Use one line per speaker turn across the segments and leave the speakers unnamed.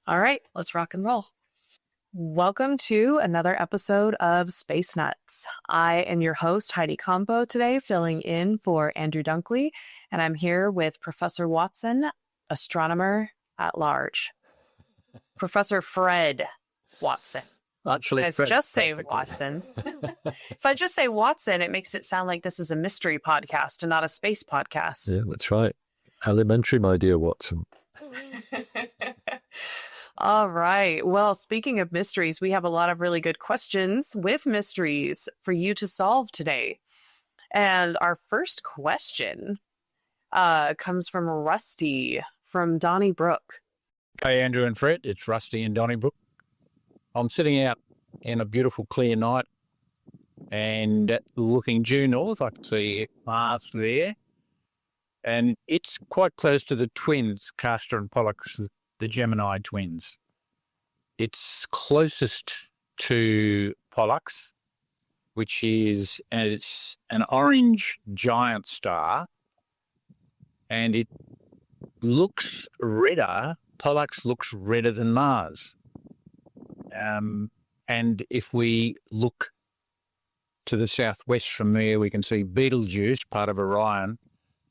All right, let's rock and roll. Welcome to another episode of Space Nuts. I am your host, Heidi Campo, today, filling in for Andrew Dunkley, and I'm here with Professor Watson, astronomer at large. Professor Fred Watson.
Actually,
Let's
Fred,
just say Watson. If I just say Watson, it makes it sound like this is a mystery podcast and not a space podcast.
Yeah, that's right. Elementary, my dear Watson.
All right. Well, speaking of mysteries, we have a lot of really good questions with mysteries for you to solve today. And our first question comes from Rusty from Donnybrook.
Hey, Andrew and Fred, it's Rusty in Donnybrook. I'm sitting out in a beautiful clear night and looking due north. I can see Mars there. And it's quite close to the twins, Castor and Pollux, the Gemini twins. It's closest to Pollux, which is it's an orange giant star, and it looks redder. Pollux looks redder than Mars. And if we look to the southwest from there, we can see Betelgeuse, part of Orion.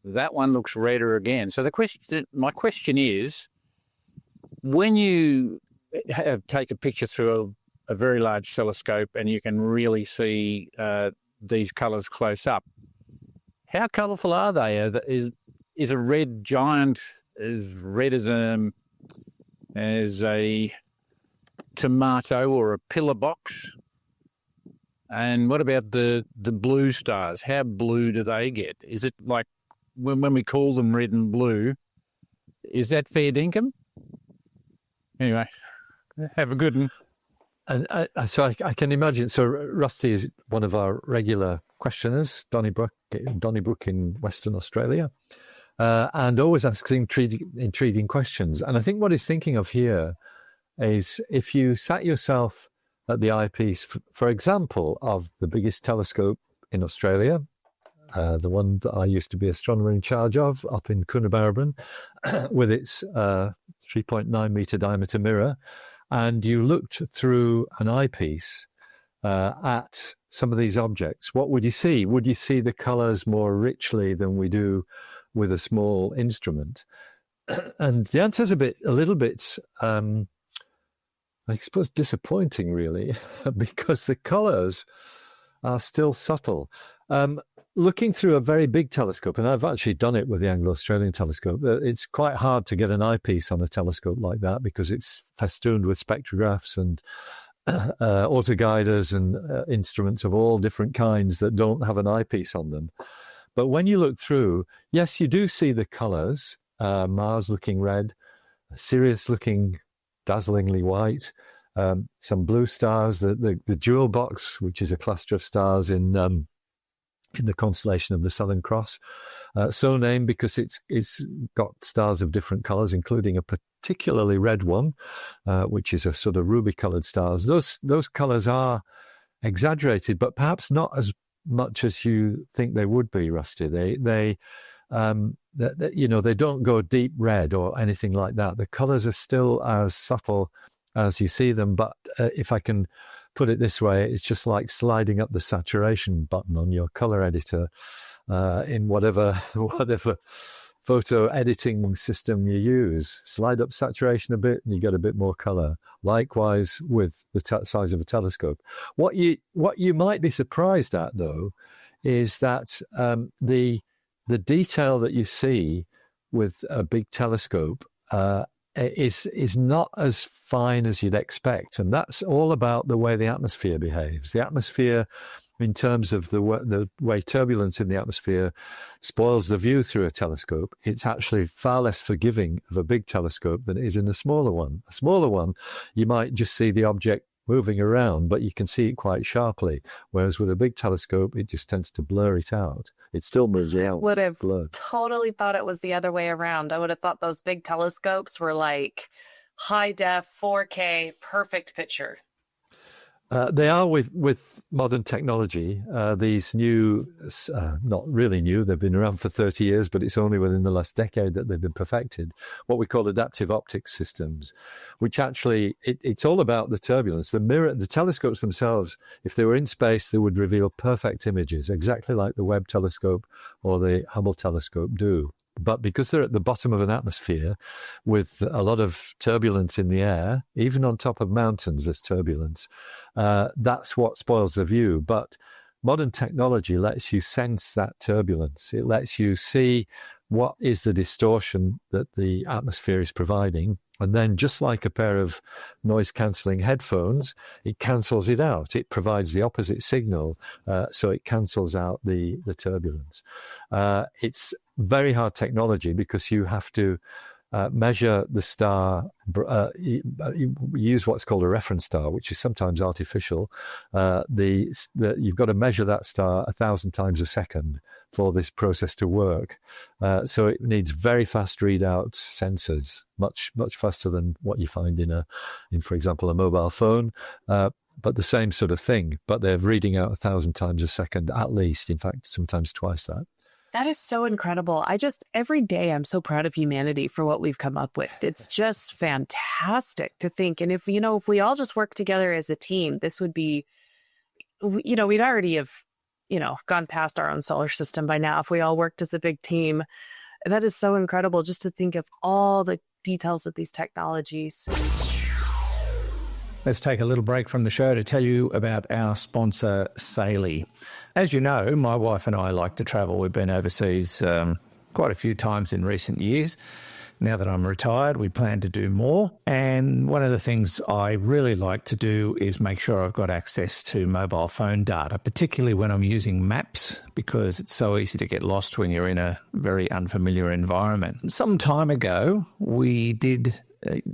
That one looks redder again. So my question is, when you take a picture through a very large telescope and you can really see these colours close up, how colourful are they? Is a red giant as red as a tomato or a pillar box? And what about the blue stars? How blue do they get? Is it like when we call them red and blue, is that fair dinkum? Anyway, have a good one.
And so I can imagine. So Rusty is one of our regular questioners, Donnybrook in Western Australia, and always asks intriguing questions. And I think what he's thinking of here is if you sat yourself at the eyepiece, for example, of the biggest telescope in Australia, the one that I used to be astronomer in charge of up in Coonabarabran, with its 3.9 meter diameter mirror, and you looked through an eyepiece at some of these objects, what would you see? Would you see the colors more richly than we do with a small instrument? And the answer is a little bit, I suppose, disappointing, really, because the colors are still subtle. Looking through a very big telescope, and I've actually done it with the Anglo-Australian telescope, it's quite hard to get an eyepiece on a telescope like that because it's festooned with spectrographs and autoguiders and instruments of all different kinds that don't have an eyepiece on them. But when you look through, yes, you do see the colors, Mars looking red, Sirius looking dazzlingly white, some blue stars, the jewel box, which is a cluster of stars in the constellation of the Southern Cross, so named because it's got stars of different colors, including a particularly red one, which is a sort of ruby-colored stars. Those colors are exaggerated, but perhaps not as much as you think they would be, Rusty. They don't go deep red or anything like that. The colors are still as subtle as you see them, but if I can put it this way, it's just like sliding up the saturation button on your color editor in whatever photo editing system you use. Slide up saturation a bit and you get a bit more color. Likewise with the size of a telescope. What you might be surprised at, though, is that the detail that you see with a big telescope is not as fine as you'd expect. And that's all about the way the atmosphere behaves. The atmosphere, in terms of the way turbulence in the atmosphere spoils the view through a telescope, it's actually far less forgiving of a big telescope than it is in a smaller one. A smaller one, you might just see the object moving around, but you can see it quite sharply. Whereas with a big telescope, it just tends to blur it out. It still moves out.
Would have
blurred.
Totally thought it was the other way around. I would have thought those big telescopes were like high def, 4K, perfect picture.
They are with modern technology. These new, not really new, they've been around for 30 years, but it's only within the last decade that they've been perfected, what we call adaptive optics systems, which actually, it's all about the turbulence. The telescopes themselves, if they were in space, they would reveal perfect images, exactly like the Webb telescope or the Hubble telescope do. But because they're at the bottom of an atmosphere with a lot of turbulence in the air, even on top of mountains, there's turbulence. That's what spoils the view. But modern technology lets you sense that turbulence. It lets you see what is the distortion that the atmosphere is providing. And then just like a pair of noise-cancelling headphones, it cancels it out. It provides the opposite signal, so it cancels out the turbulence. It's very hard technology because you have to measure the star, you use what's called a reference star, which is sometimes artificial. You've got to measure that star 1,000 times a second for this process to work. So it needs very fast readout sensors, much faster than what you find in, for example, a mobile phone. But the same sort of thing, but they're reading out 1,000 times a second at least. In fact, sometimes twice that.
That is so incredible. Every day I'm so proud of humanity for what we've come up with. It's just fantastic to think. And if we all just work together as a team, this would be, we'd already have, gone past our own solar system by now if we all worked as a big team. That is so incredible just to think of all the details of these technologies.
Let's take a little break from the show to tell you about our sponsor, Saily. As you know, my wife and I like to travel. We've been overseas quite a few times in recent years. Now that I'm retired, we plan to do more. And one of the things I really like to do is make sure I've got access to mobile phone data, particularly when I'm using maps, because it's so easy to get lost when you're in a very unfamiliar environment. Some time ago, we did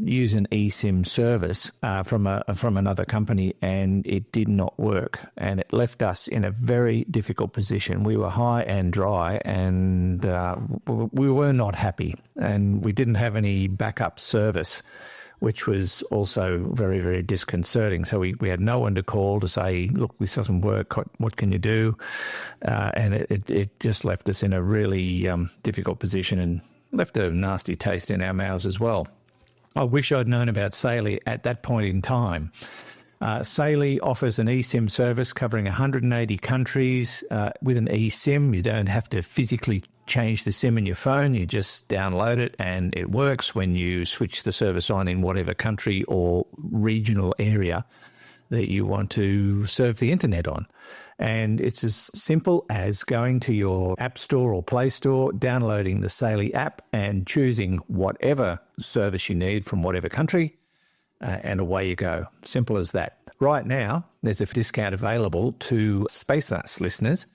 use an eSIM service from another company, and it did not work, and it left us in a very difficult position. We were high and dry, and we were not happy, and we didn't have any backup service, which was also very, very disconcerting. So we had no one to call to say, look, this doesn't work, what can you do? And it just left us in a really difficult position and left a nasty taste in our mouths as well. I wish I'd known about Saily at that point in time. Saily offers an eSIM service covering 180 countries. With an eSIM, you don't have to physically change the SIM in your phone. You just download it and it works when you switch the service on in whatever country or regional area that you want to serve the internet on. And it's as simple as going to your App Store or Play Store, downloading the Saily app and choosing whatever service you need from whatever country, and away you go. Simple as that. Right now, there's a discount available to Space Nuts listeners.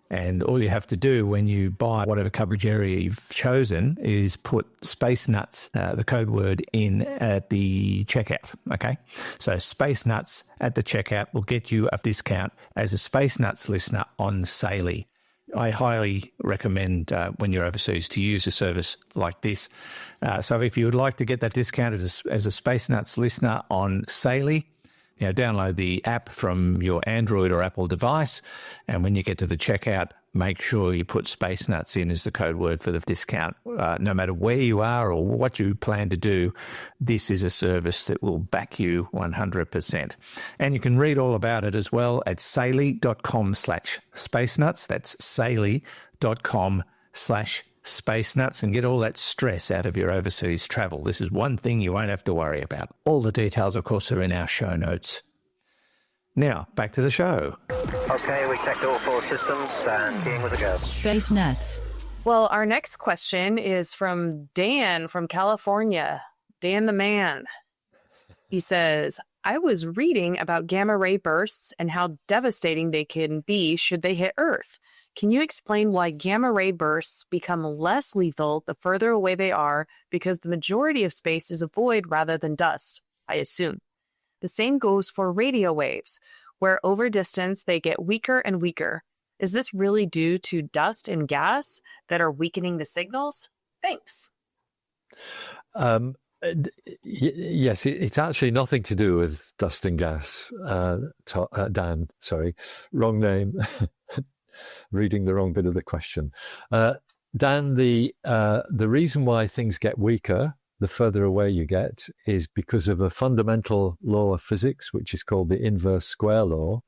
And all you have to do when you buy whatever coverage area you've chosen is put Space Nuts, the code word, in at the checkout, okay? So Space Nuts at the checkout will get you a discount as a Space Nuts listener on Saily. I highly recommend when you're overseas to use a service like this. So if you would like to get that discount as a Space Nuts listener on Saily, download the app from your Android or Apple device, and when you get to the checkout, make sure you put Space Nuts in as the code word for the discount. No matter where you are or what you plan to do, this is a service that will back you 100%. And you can read all about it as well at saily.com/spacenuts. That's saily.com/Space Nuts, and get all that stress out of your overseas travel. This is one thing you won't have to worry about. All the details, of course, are in our show notes. Now, back to the show.
Okay, we checked all 4 systems and skiing was a go.
Space Nuts.
Well, our next question is from Dan from California. Dan the man. He says, I was reading about gamma ray bursts and how devastating they can be should they hit Earth. Can you explain why gamma ray bursts become less lethal the further away they are, because the majority of space is a void rather than dust, I assume? The same goes for radio waves, where over distance they get weaker and weaker. Is this really due to dust and gas that are weakening the signals? Thanks.
Yes, it's actually nothing to do with dust and gas. Dan, sorry, wrong name. Reading the wrong bit of the question. Dan, the reason why things get weaker the further away you get is because of a fundamental law of physics, which is called the inverse square law.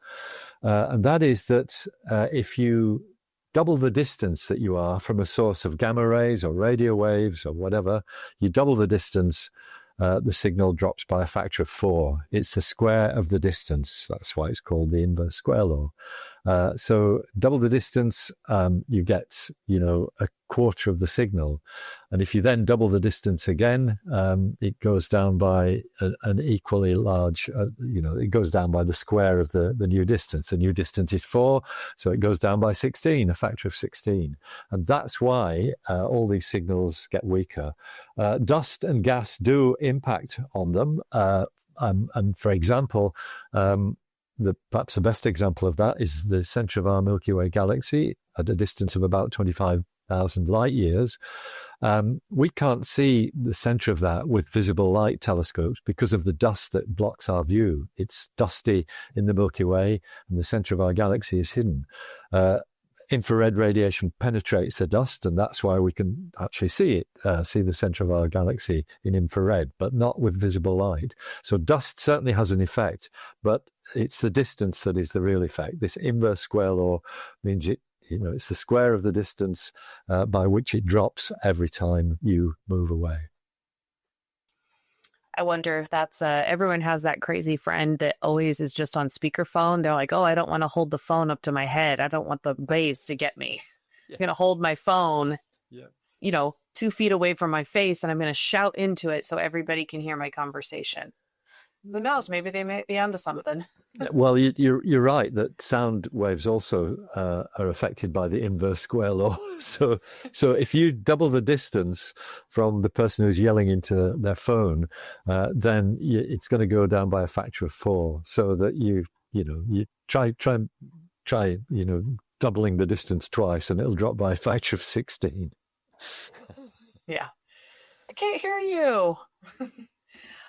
And that is that if you double the distance that you are from a source of gamma rays or radio waves or whatever, you double the distance, the signal drops by a factor of 4. It's the square of the distance. That's why it's called the inverse square law. So double the distance, you get, a quarter of the signal. And if you then double the distance again, it goes down by an equally large, it goes down by the square of the new distance. The new distance is 4, so it goes down by 16, a factor of 16. And that's why all these signals get weaker. Dust and gas do impact on them. And for example, perhaps the best example of that is the center of our Milky Way galaxy at a distance of about 25,000 light years. We can't see the center of that with visible light telescopes because of the dust that blocks our view. It's dusty in the Milky Way, and the center of our galaxy is hidden. Infrared radiation penetrates the dust, and that's why we can actually see the center of our galaxy in infrared, but not with visible light. So dust certainly has an effect, but it's the distance that is the real effect. This inverse square law means it's the square of the distance by which it drops every time you move away.
I wonder if that's everyone has that crazy friend that always is just on speakerphone. They're like, oh, I don't want to hold the phone up to my head. I don't want the waves to get me. Yeah. I'm going to hold my phone, 2 feet away from my face, and I'm going to shout into it so everybody can hear my conversation. Who knows? Maybe they may be onto something.
Well, you're right that sound waves also are affected by the inverse square law. So if you double the distance from the person who's yelling into their phone, then it's going to go down by a factor of 4. So that you try doubling the distance twice, and it'll drop by a factor of 16.
Yeah, I can't hear you.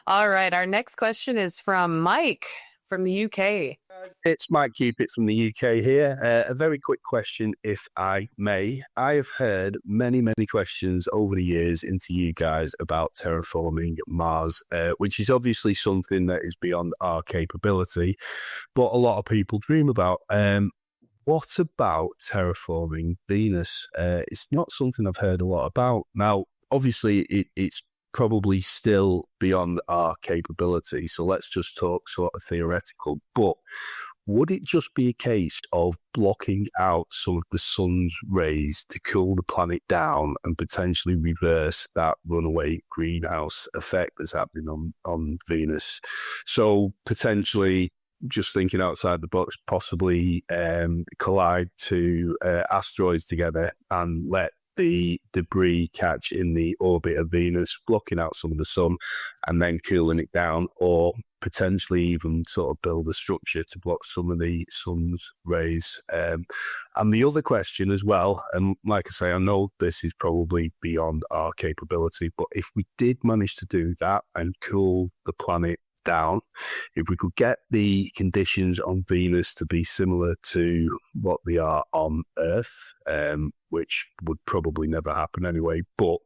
All right, our next question is from Mike from the UK.
It's Mike Cupid from the UK here. A very quick question, if I may. I have heard many, many questions over the years into you guys about terraforming Mars, which is obviously something that is beyond our capability, but a lot of people dream about. What about terraforming Venus? It's not something I've heard a lot about. Now, obviously, it's probably still beyond our capability, so let's just talk sort of theoretical, but would it just be a case of blocking out some of the sun's rays to cool the planet down and potentially reverse that runaway greenhouse effect that's happening on Venus? So potentially, just thinking outside the box, possibly collide two asteroids together and let the debris catch in the orbit of Venus, blocking out some of the sun and then cooling it down, or potentially even sort of build a structure to block some of the sun's rays. And the other question as well, and like I say, I know this is probably beyond our capability, but if we did manage to do that and cool the planet down, if we could get the conditions on Venus to be similar to what they are on Earth, which would probably never happen anyway, but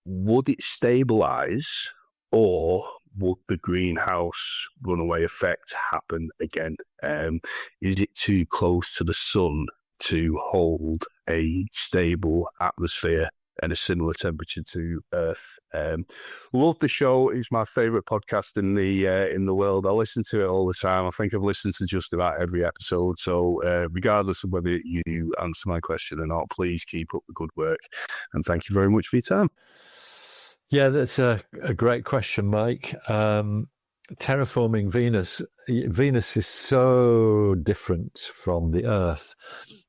would it stabilize, or would the greenhouse runaway effect happen again? Is it too close to the sun to hold a stable atmosphere and a similar temperature to Earth? Love the show. It's my favorite podcast in the world. I listen to it all the time. I think I've listened to just about every episode. So regardless of whether you answer my question or not, please keep up the good work. And thank you very much for your time.
Yeah, that's a great question, Mike. Terraforming Venus. Venus is so different from the Earth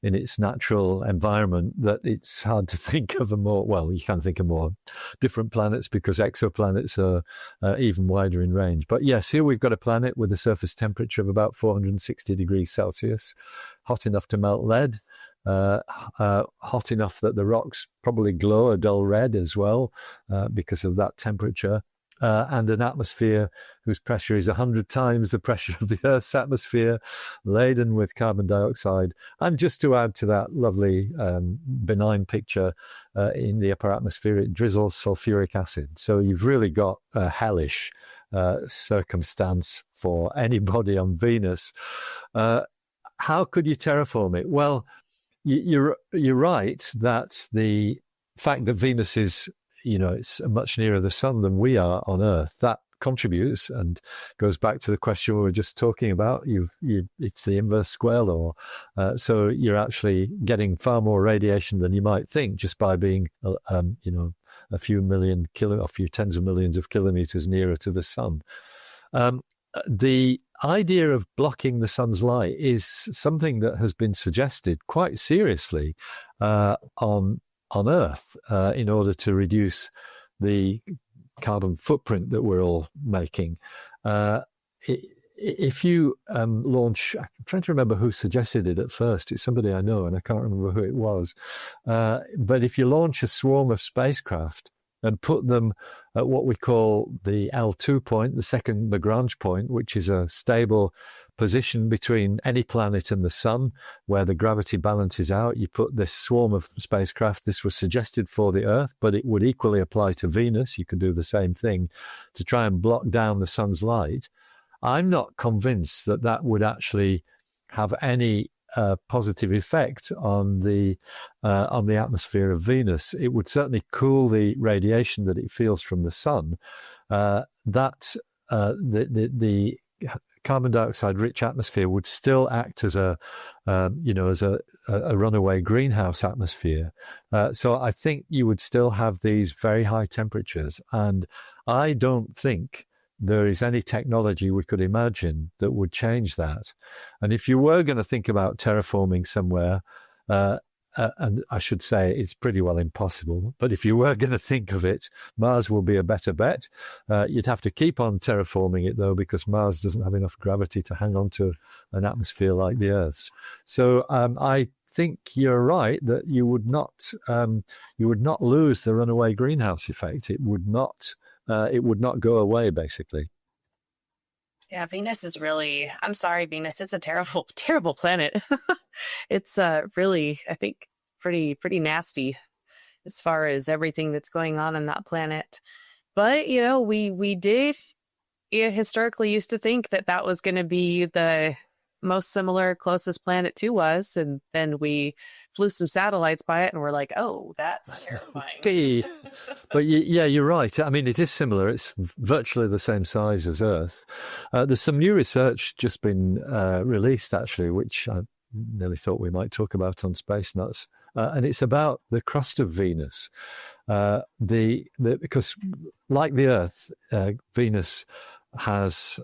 in its natural environment that it's hard to think of you can think of more different planets because exoplanets are even wider in range. But yes, here we've got a planet with a surface temperature of about 460 degrees Celsius, hot enough to melt lead, hot enough that the rocks probably glow a dull red as well because of that temperature. and an atmosphere whose pressure is 100 times the pressure of the Earth's atmosphere, laden with carbon dioxide. And just to add to that lovely benign picture, in the upper atmosphere, it drizzles sulfuric acid. So you've really got a hellish circumstance for anybody on Venus. How could you terraform it? Well, you're right that the fact that Venus is, it's much nearer the sun than we are on Earth, that contributes and goes back to the question we were just talking about. It's the inverse square law. So you're actually getting far more radiation than you might think just by being, a few tens of millions of kilometers nearer to the sun. The idea of blocking the sun's light is something that has been suggested quite seriously on Earth in order to reduce the carbon footprint that we're all making. If you launch, I'm trying to remember who suggested it at first. It's somebody I know, and I can't remember who it was. But if you launch a swarm of spacecraft and put them at what we call the L2 point, the second Lagrange point, which is a stable position between any planet and the sun, where the gravity balances out. You put this swarm of spacecraft. This was suggested for the Earth, but it would equally apply to Venus. You could do the same thing to try and block down the sun's light. I'm not convinced that that would actually have any positive effect on the atmosphere of Venus. It would certainly cool the radiation that it feels from the sun. The carbon dioxide rich atmosphere would still act as a runaway greenhouse atmosphere. So I think you would still have these very high temperatures, and I don't think there is any technology we could imagine that would change that. And if you were going to think about terraforming somewhere, and I should say it's pretty well impossible, but if you were going to think of it, Mars will be a better bet. You'd have to keep on terraforming it, though, because Mars doesn't have enough gravity to hang on to an atmosphere like the Earth's. So I think you're right that you would not lose the runaway greenhouse effect. It would not go away, basically.
Yeah, Venus is really, I'm sorry, Venus, it's a terrible, terrible planet. It's really, I think, pretty nasty as far as everything that's going on that planet. But, we did historically used to think that was going to be the most similar, closest planet to us. And then we flew some satellites by it and we're like, oh, that's terrifying.
Okay. But yeah, you're right. I mean, it is similar. It's virtually the same size as Earth. There's some new research just been released, actually, which I nearly thought we might talk about on Space Nuts. And it's about the crust of Venus. Because like the Earth, Venus has,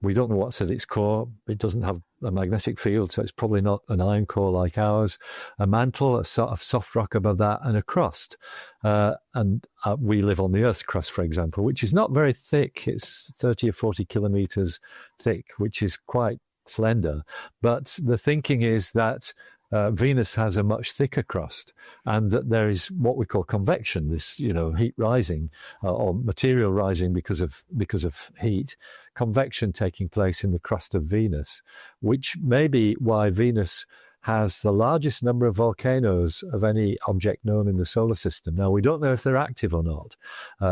we don't know what's at its core. It doesn't have a magnetic field, so it's probably not an iron core like ours. A mantle, a sort of soft rock above that, and a crust. And we live on the Earth's crust, for example, which is not very thick. It's 30 or 40 kilometers thick, which is quite slender. But the thinking is that Venus has a much thicker crust, and that there is what we call convection, this heat rising or material rising because of heat, convection taking place in the crust of Venus, which may be why Venus has the largest number of volcanoes of any object known in the solar system. Now, we don't know if they're active or not.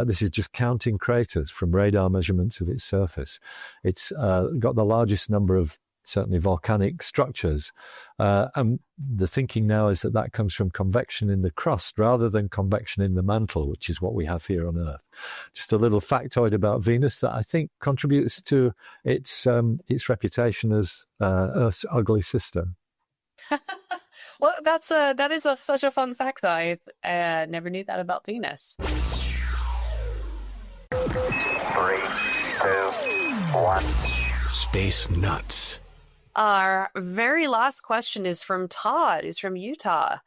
This is just counting craters from radar measurements of its surface. It's got the largest number of certainly volcanic structures. And the thinking now is that comes from convection in the crust rather than convection in the mantle, which is what we have here on Earth. Just a little factoid about Venus that I think contributes to its reputation as Earth's ugly sister.
Well, that is such a fun fact, though. I never knew that about Venus.
3, 2, 1.
Space Nuts.
Our very last question is from Todd. He's from Utah.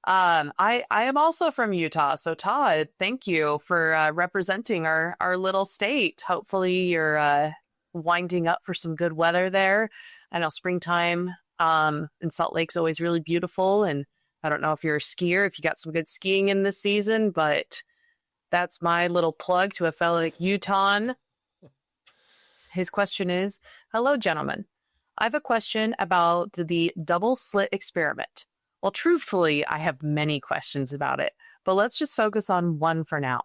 I am also from Utah. So Todd, thank you for representing our little state. Hopefully you're winding up for some good weather there. I know springtime in Salt Lake's always really beautiful. And I don't know if you're a skier, if you got some good skiing in this season, but That's my little plug to a fellow at Utah. His question is, hello, gentlemen. I have a question about the double slit experiment. Well, truthfully, I have many questions about it, but let's just focus on one for now.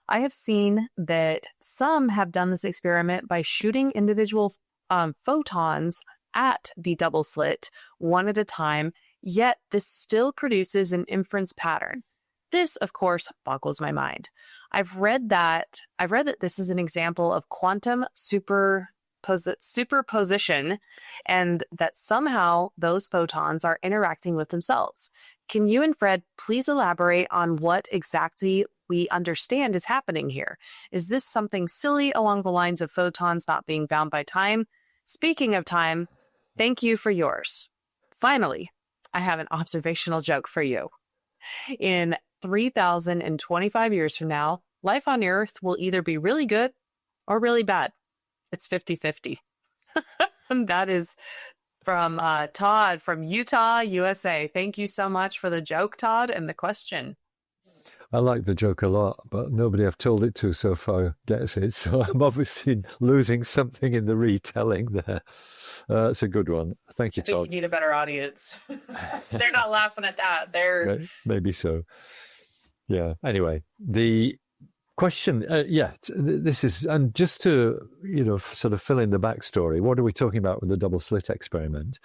I have seen that some have done this experiment by shooting individual photons at the double slit one at a time, yet this still produces an inference pattern. This, of course, boggles my mind. I've read that this is an example of quantum superposition, and that somehow those photons are interacting with themselves. Can you and Fred please elaborate on what exactly we understand is happening here? Is this something silly along the lines of photons not being bound by time? Speaking of time, thank you for yours. Finally, I have an observational joke for you. In 3,025 years from now, life on Earth will either be really good or really bad. It's 50-50. That is from Todd from Utah, USA. Thank you so much for the joke, Todd, and the question.
I like the joke a lot, but nobody I've told it to so far gets it. So I'm obviously losing something in the retelling there. It's a good one. Thank you,
I think
Todd.
you need a better audience. They're not laughing at that. They're
maybe so. Yeah. Anyway, the question, this is, and just to, sort of fill in the backstory, what are we talking about with the double slit experiment?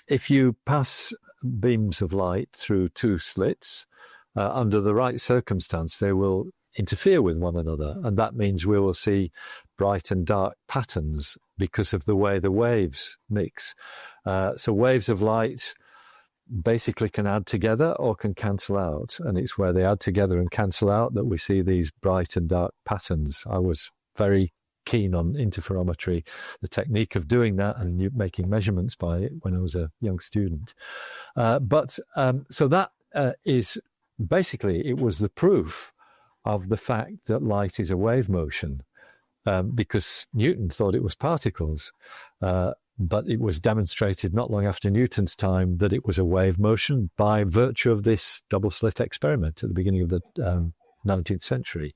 If you pass beams of light through two slits, under the right circumstance, they will interfere with one another. And that means we will see bright and dark patterns because of the way the waves mix. So waves of light basically can add together or can cancel out. And it's where they add together and cancel out that we see these bright and dark patterns. I was very keen on interferometry, the technique of doing that and making measurements by it when I was a young student. So that is basically, it was the proof of the fact that light is a wave motion, because Newton thought it was particles. But it was demonstrated not long after Newton's time that it was a wave motion by virtue of this double slit experiment at the beginning of the 19th century.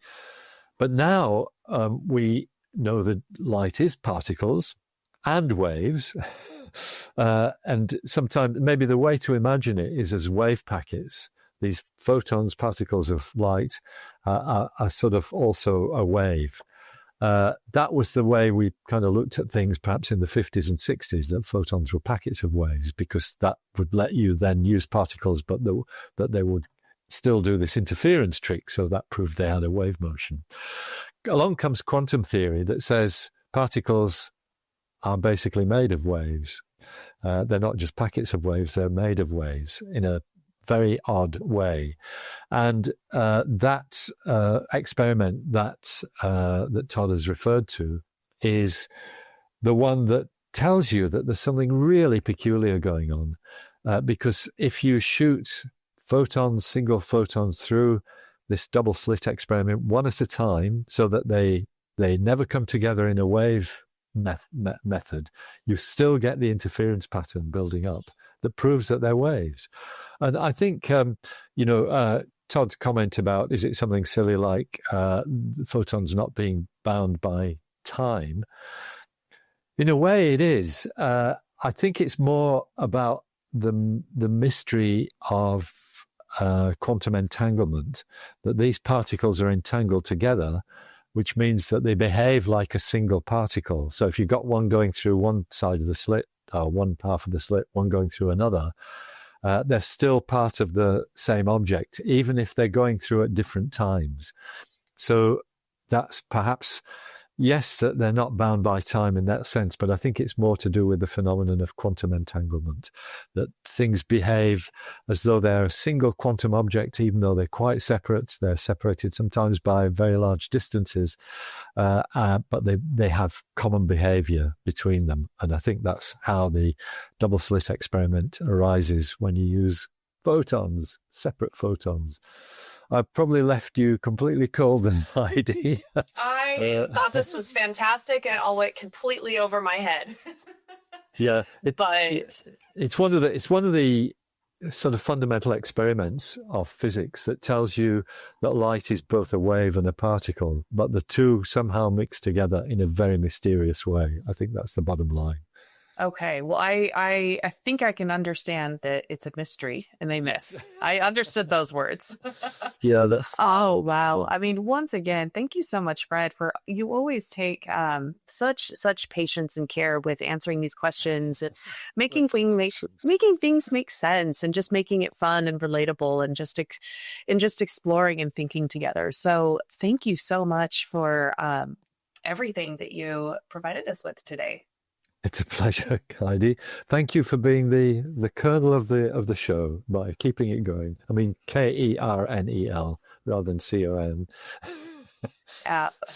But now we know that light is particles and waves. And sometimes maybe the way to imagine it is as wave packets. These photons, particles of light, are sort of also a wave. That was the way we kind of looked at things perhaps in the 50s and 60s, that photons were packets of waves, because that would let you then use particles, but that they would still do this interference trick. So that proved they had a wave motion. Along comes quantum theory that says particles are basically made of waves. They're not just packets of waves, they're made of waves in a very odd way. And that experiment that Todd has referred to is the one that tells you that there's something really peculiar going on. Because if you shoot single photons through this double slit experiment one at a time, so that they never come together in a wave method, you still get the interference pattern building up that proves that they're waves. And I think, Todd's comment about, is it something silly like photons not being bound by time? In a way it is. I think it's more about the mystery of quantum entanglement, that these particles are entangled together, which means that they behave like a single particle. So if you've got one going through one side of the slit, or one half of the slit, one going through another, they're still part of the same object, even if they're going through at different times. So that's perhaps, yes, that they're not bound by time in that sense, but I think it's more to do with the phenomenon of quantum entanglement, that things behave as though they're a single quantum object, even though they're quite separate. They're separated sometimes by very large distances, but they have common behavior between them. And I think that's how the double slit experiment arises when you use photons, separate photons. I've probably left you completely cold and Heidi.
I thought this was fantastic, and it all went completely over my head.
Yeah, it's one of the sort of fundamental experiments of physics that tells you that light is both a wave and a particle, but the two somehow mix together in a very mysterious way. I think that's the bottom line.
Okay, well, I think I can understand that it's a mystery and they miss. I understood those words.
Yeah, that's...
Oh, wow. I mean, once again, thank you so much, Fred, for you always take such patience and care with answering these questions and making things make sense and just making it fun and relatable and just exploring and thinking together. So thank you so much for everything that you provided us with today.
It's a pleasure, Heidi. Thank you for being the kernel of the show by keeping it going. I mean, KERNEL rather than CON.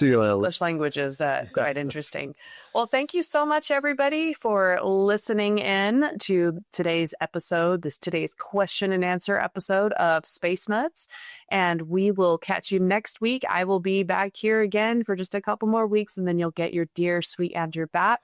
English language is quite interesting. Well, thank you so much, everybody, for listening in to today's episode, today's question and answer episode of Space Nuts. And we will catch you next week. I will be back here again for just a couple more weeks, and then you'll get your dear, sweet Andrew back.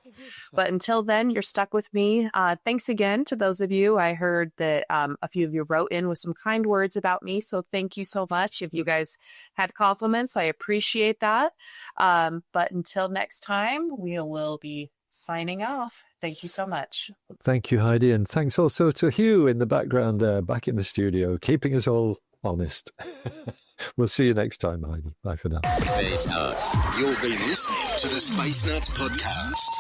But until then, you're stuck with me. Thanks again to those of you. I heard that a few of you wrote in with some kind words about me. So thank you so much. If you guys had compliments, I appreciate that. But until next time, we will be signing off. Thank you so much.
Thank you, Heidi. And thanks also to Hugh in the background there, back in the studio, keeping us all honest. We'll see you next time, Heidi. Bye for now.
Space Nuts. You've been listening to the Space Nuts podcast.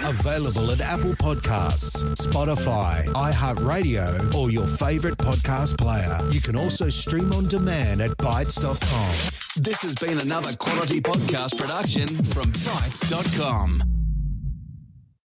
Available at Apple Podcasts, Spotify, iHeartRadio, or your favorite podcast player. You can also stream on demand at Bytes.com. This has been another quality podcast production from Bytes.com.